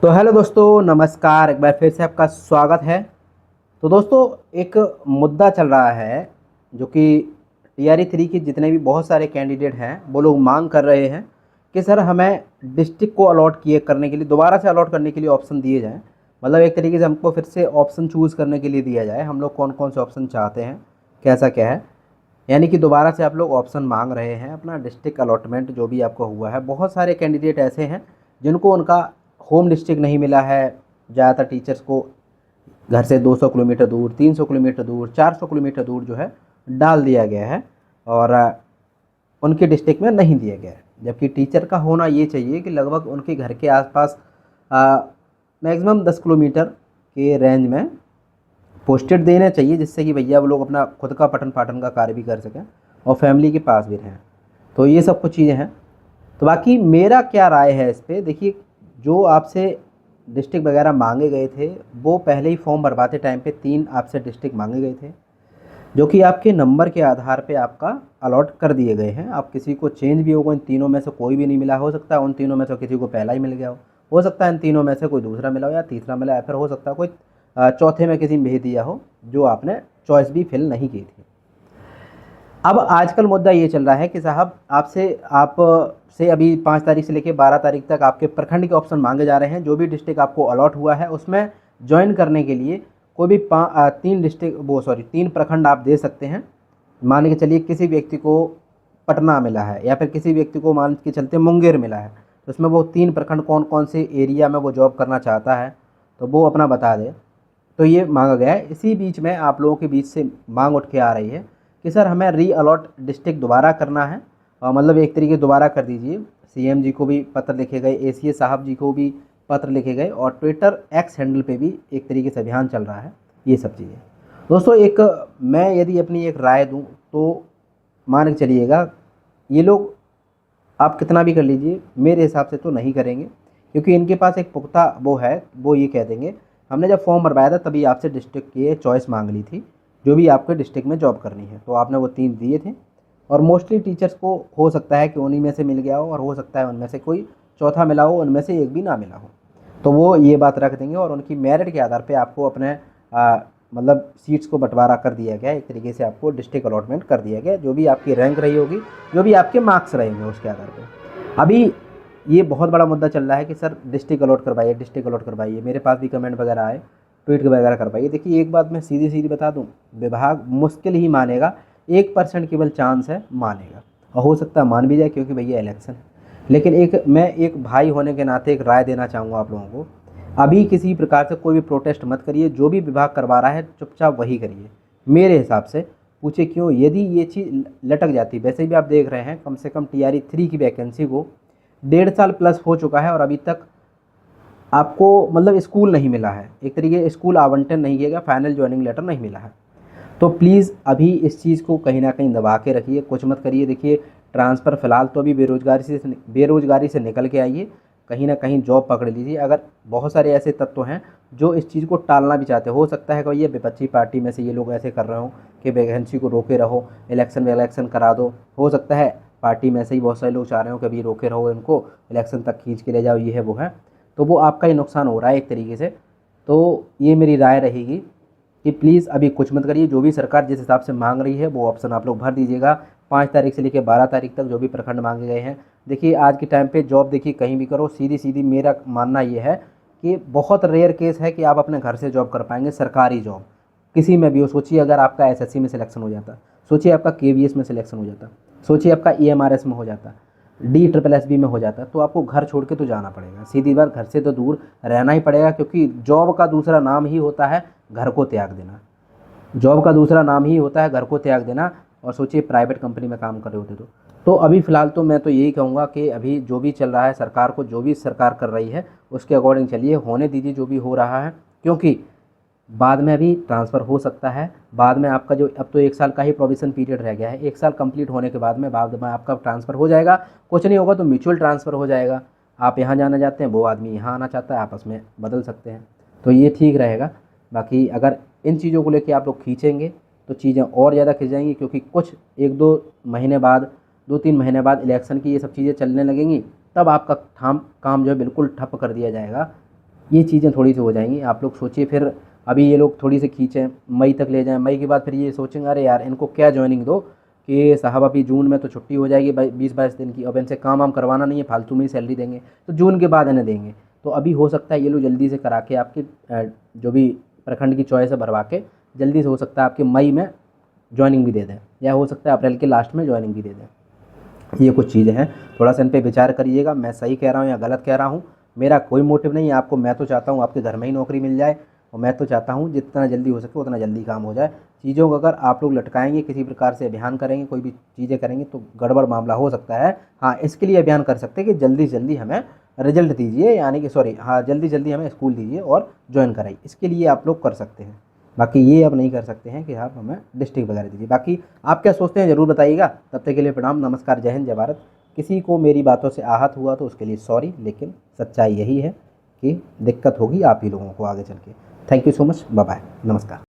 तो हेलो दोस्तों, नमस्कार। एक बार फिर से आपका स्वागत है। तो दोस्तों, एक मुद्दा चल रहा है जो कि TRE 3 की जितने भी बहुत सारे कैंडिडेट हैं वो लोग मांग कर रहे हैं कि सर हमें डिस्ट्रिक्ट को अलॉट किए करने के लिए, दोबारा से अलॉट करने के लिए ऑप्शन दिए जाएं। मतलब एक तरीके से हमको फिर से ऑप्शन चूज़ करने के लिए दिया जाए, हम लोग कौन कौन से ऑप्शन चाहते हैं, कैसा क्या है। यानी कि दोबारा से आप लोग ऑप्शन मांग रहे हैं अपना डिस्ट्रिक्ट अलॉटमेंट जो भी आपको हुआ है। बहुत सारे कैंडिडेट ऐसे हैं जिनको उनका होम डिस्ट्रिक्ट नहीं मिला है। ज़्यादातर टीचर्स को घर से 200 किलोमीटर दूर, 300 किलोमीटर दूर, 400 किलोमीटर दूर जो है डाल दिया गया है और उनके डिस्ट्रिक्ट में नहीं दिया गया है। जबकि टीचर का होना ये चाहिए कि लगभग उनके घर के आसपास मैक्सिमम 10 किलोमीटर के रेंज में पोस्टेड देना चाहिए, जिससे कि भैया वो लोग अपना खुद का पठन पाठन का कार्य भी कर सकें और फैमिली के पास भी रहें। तो ये सब कुछ चीज़ें हैं। तो बाकी मेरा क्या राय है इस पर, देखिए, जो आपसे डिस्ट्रिक्ट वगैरह मांगे गए थे वो पहले ही फॉर्म भरवाते टाइम पे 3 आपसे डिस्ट्रिक्ट मांगे गए थे, जो कि आपके नंबर के आधार पे आपका अलॉट कर दिए गए हैं। आप किसी को चेंज भी होगा, इन तीनों में से कोई भी नहीं मिला, हो सकता है उन तीनों में से किसी को पहला ही मिल गया हो सकता है इन तीनों में से कोई दूसरा मिला हो या तीसरा मिला, या फिर हो सकता है कोई चौथे में किसी ने भेज दिया हो जो आपने चॉइस भी फिल नहीं की थी। अब आजकल मुद्दा ये चल रहा है कि साहब आपसे अभी 5 तारीख से लेकर 12 तारीख तक आपके प्रखंड के ऑप्शन मांगे जा रहे हैं। जो भी डिस्ट्रिक्ट आपको अलॉट हुआ है उसमें ज्वाइन करने के लिए कोई भी 3 प्रखंड आप दे सकते हैं। मान के चलिए किसी व्यक्ति को पटना मिला है या फिर किसी व्यक्ति को मान के चलते मुंगेर मिला है, तो उसमें वो 3 प्रखंड कौन कौन से एरिया में वो जॉब करना चाहता है तो वो अपना बता दे। तो ये मांगा गया है। इसी बीच में आप लोगों के बीच से मांग उठ के आ रही है कि सर हमें री अलॉट डिस्ट्रिक्ट दोबारा करना है, और मतलब एक तरीके दोबारा कर दीजिए। CM जी को भी पत्र लिखे गए, ACS साहब जी को भी पत्र लिखे गए, और ट्विटर X हैंडल पे भी एक तरीके से अभियान चल रहा है। ये सब चीज़ें दोस्तों, एक मैं यदि अपनी एक राय दूं तो मान के चलिएगा, ये लोग आप कितना भी कर लीजिए, मेरे हिसाब से तो नहीं करेंगे, क्योंकि इनके पास एक पुख्ता वो है। वो ये कह देंगे हमने जब फॉर्म भरवाया था तभी आपसे डिस्ट्रिक्ट की चॉइस मांग ली थी, जो भी आपके डिस्ट्रिक्ट में जॉब करनी है, तो आपने वो 3 दिए थे। और मोस्टली टीचर्स को हो सकता है कि उन्हीं में से मिल गया हो, और हो सकता है उनमें से कोई चौथा मिला हो, उनमें से एक भी ना मिला हो। तो वो ये बात रख देंगे और उनकी मेरिट के आधार पे आपको अपने मतलब सीट्स को बंटवारा कर दिया गया। एक तरीके से आपको डिस्ट्रिक्ट अलॉटमेंट कर दिया गया, जो भी आपकी रैंक रही होगी, जो भी आपके मार्क्स रहेंगे उसके आधार पर। अभी ये बहुत बड़ा मुद्दा चल रहा है कि सर डिस्ट्रिक्ट अलॉट करवाइए, डिस्ट्रिक्ट अलॉट करवाइए। मेरे पास भी कमेंट वगैरह आए, ट्वीट वगैरह करवाइए। देखिए, एक बात मैं सीधी सीधी बता दूं, विभाग मुश्किल ही मानेगा, 1% केवल चांस है मानेगा, और हो सकता है मान भी जाए, क्योंकि भैया इलेक्शन है। लेकिन मैं एक भाई होने के नाते एक राय देना चाहूँगा आप लोगों को, अभी किसी प्रकार से कोई भी प्रोटेस्ट मत करिए। जो भी विभाग करवा रहा है चुपचाप वही करिए मेरे हिसाब से। पूछे क्यों, यदि ये चीज़ लटक जाती, वैसे भी आप देख रहे हैं कम से कम TRE 3 की वैकेंसी को 1.5 साल प्लस हो चुका है और अभी तक आपको मतलब स्कूल नहीं मिला है, एक तरीके स्कूल आवंटन नहीं किया गया, फाइनल ज्वाइनिंग लेटर नहीं मिला है। तो प्लीज़ अभी इस चीज़ को कहीं ना कहीं दबा के रखिए, कुछ मत करिए। देखिए, ट्रांसफ़र फ़िलहाल तो अभी बेरोज़गारी से निकल के आइए, कहीं ना कहीं जॉब पकड़ लीजिए। अगर बहुत सारे ऐसे तत्व हैं जो इस चीज़ को टालना भी चाहते हो सकता है कि ये विपक्षी पार्टी में से ये लोग ऐसे कर रहे हो कि वैकेंसी को रोके रहो, इलेक्शन करा दो। हो सकता है पार्टी में से ही बहुत सारे लोग चाह रहे हो कि अभी रोके रहो, इनको इलेक्शन तक खींच के ले जाओ, ये है वो है। तो वो आपका ही नुकसान हो रहा है एक तरीके से। तो ये मेरी राय रहेगी कि प्लीज़ अभी कुछ मत करिए। जो भी सरकार जिस हिसाब से मांग रही है वो ऑप्शन आप लोग भर दीजिएगा। 5 तारीख से लेकर 12 तारीख तक जो भी प्रखंड मांगे गए हैं। देखिए, आज के टाइम पे जॉब देखिए कहीं भी करो, सीधी सीधी मेरा मानना ये है कि बहुत रेयर केस है कि आप अपने घर से जॉब कर पाएंगे, सरकारी जॉब किसी में भी हो। सोचिए अगर आपका SSC में सिलेक्शन हो जाता, सोचिए आपका KVS में सिलेक्शन हो जाता, सोचिए आपका EMRS में हो जाता, DSSSB में हो जाता, तो आपको घर छोड़ के तो जाना पड़ेगा। सीधी बात, घर से तो दूर रहना ही पड़ेगा, क्योंकि जॉब का दूसरा नाम ही होता है घर को त्याग देना। जॉब का दूसरा नाम ही होता है घर को त्याग देना। और सोचिए प्राइवेट कंपनी में काम कर रहे होते तो अभी फ़िलहाल तो मैं तो यही कहूँगा कि अभी जो भी चल रहा है, सरकार को जो भी सरकार कर रही है उसके अकॉर्डिंग चलिए, होने दीजिए जो भी हो रहा है। क्योंकि बाद में अभी ट्रांसफ़र हो सकता है, बाद में आपका जो अब तो 1 साल का ही प्रोविज़न पीरियड रह गया है, 1 साल कंप्लीट होने के बाद में आपका ट्रांसफ़र हो जाएगा। कुछ नहीं होगा तो म्यूचुअल ट्रांसफ़र हो जाएगा। आप यहाँ जाना चाहते हैं, वो आदमी यहाँ आना चाहता है, आपस में बदल सकते हैं, तो ये ठीक रहेगा। बाकी अगर इन चीज़ों को लेके आप लोग खींचेंगे तो चीज़ें और ज़्यादा खिंच जाएंगी, क्योंकि कुछ 1-2 महीने बाद, 2-3 महीने बाद इलेक्शन की ये सब चीज़ें चलने लगेंगी, तब आपका काम जो है बिल्कुल ठप कर दिया जाएगा। ये चीज़ें थोड़ी सी हो जाएंगी। आप लोग सोचिए, फिर अभी ये लोग थोड़ी सी खींचें, मई तक ले जाएं, मई के बाद फिर ये सोचेंगे अरे यार इनको क्या ज्वाइनिंग दो कि साहब अभी जून में तो छुट्टी हो जाएगी 20-22 दिन की, अब इनसे काम करवाना नहीं है, फालतू में ही सैलरी देंगे, तो जून के बाद इन्हें देंगे। तो अभी हो सकता है ये लोग जल्दी से करा के आपकी जो भी प्रखंड की चॉइस है भरवा के जल्दी से हो सकता है आपके मई में ज्वाइनिंग भी दे दें, या हो सकता है अप्रैल के लास्ट में ज्वाइनिंग भी दे दें। ये कुछ चीज़ें हैं, थोड़ा सा इन पे विचार करिएगा। मैं सही कह रहा हूँ या गलत कह रहा हूँ, मेरा कोई मोटिव नहीं है आपको, मैं तो चाहता हूँ आपके घर में ही नौकरी मिल जाए, और मैं तो चाहता हूँ जितना जल्दी हो सके उतना जल्दी काम हो जाए। चीज़ों को अगर आप लोग लटकाएंगे, किसी प्रकार से अभियान करेंगे, कोई भी चीज़ें करेंगे तो गड़बड़ मामला हो सकता है। हाँ, इसके लिए अभियान कर सकते हैं कि जल्दी से जल्दी हमें रिजल्ट दीजिए, यानी कि सॉरी हाँ, जल्दी जल्दी हमें स्कूल दीजिए और ज्वाइन कराइए, इसके लिए आप लोग कर सकते हैं। बाकी ये अब नहीं कर सकते हैं कि आप हमें डिस्ट्रिक्ट वगैरह दीजिए। बाकी आप क्या सोचते हैं ज़रूर बताइएगा। तब तक के लिए प्रणाम, नमस्कार, जय हिंद, जय भारत। किसी को मेरी बातों से आहत हुआ तो उसके लिए सॉरी, लेकिन सच्चाई यही है कि दिक्कत होगी आप ही लोगों को आगे चल के। Thank you so much, bye bye, नमस्कार।